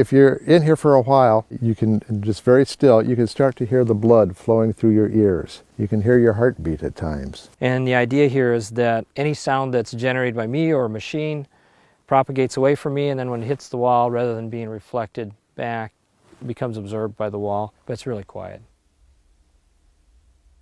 If you're in here for a while, you can, just very still, you can start to hear the blood flowing through your ears. You can hear your heartbeat at times. And the idea here is that any sound that's generated by me or a machine propagates away from me, and then when it hits the wall, rather than being reflected back, it becomes absorbed by the wall, but it's really quiet.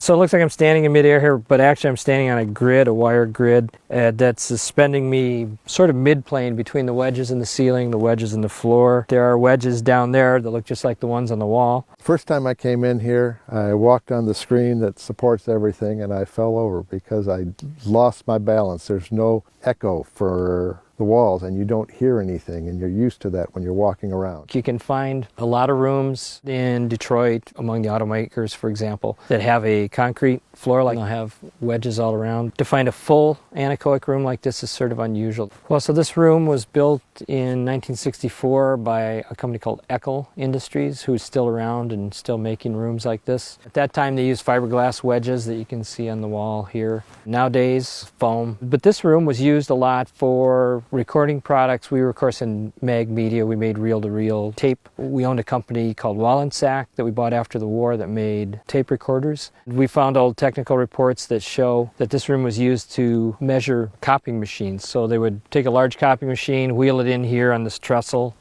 So it looks like I'm standing in midair here, but actually I'm standing on a grid, a wire grid, that's suspending me sort of mid-plane between the wedges in the ceiling, the wedges in the floor. There are wedges down there that look just like the ones on the wall. First time I came in here, I walked on the screen that supports everything and I fell over because I lost my balance. There's no echo for the walls and you don't hear anything, and you're used to that when you're walking around. You can find a lot of rooms in Detroit, among the automakers for example, that have a concrete floor, like they'll have wedges all around. To find a full anechoic room like this is sort of unusual. Well, so this room was built in 1964 by a company called Eckel Industries, who's still around and still making rooms like this. At that time they used fiberglass wedges that you can see on the wall here. Nowadays, foam. But this room was used a lot for recording products. We were, of course, in mag media. We made reel-to-reel tape. We owned a company called Wallensack that we bought after the war that made tape recorders. We found old technical reports that show that this room was used to measure copying machines. So they would take a large copying machine, wheel it in here on this trestle,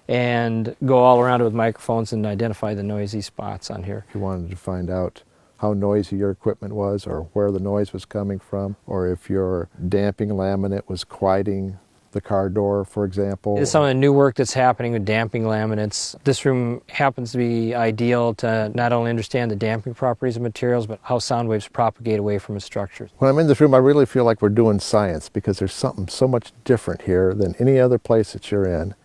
and go all around it with microphones and identify the noisy spots on here. If you wanted to find out how noisy your equipment was, or where the noise was coming from, or if your damping laminate was quieting the car door, for example. It's some of the new work that's happening with damping laminates. This room happens to be ideal to not only understand the damping properties of materials, but how sound waves propagate away from a structure. When I'm in this room, I really feel like we're doing science, because there's something so much different here than any other place that you're in.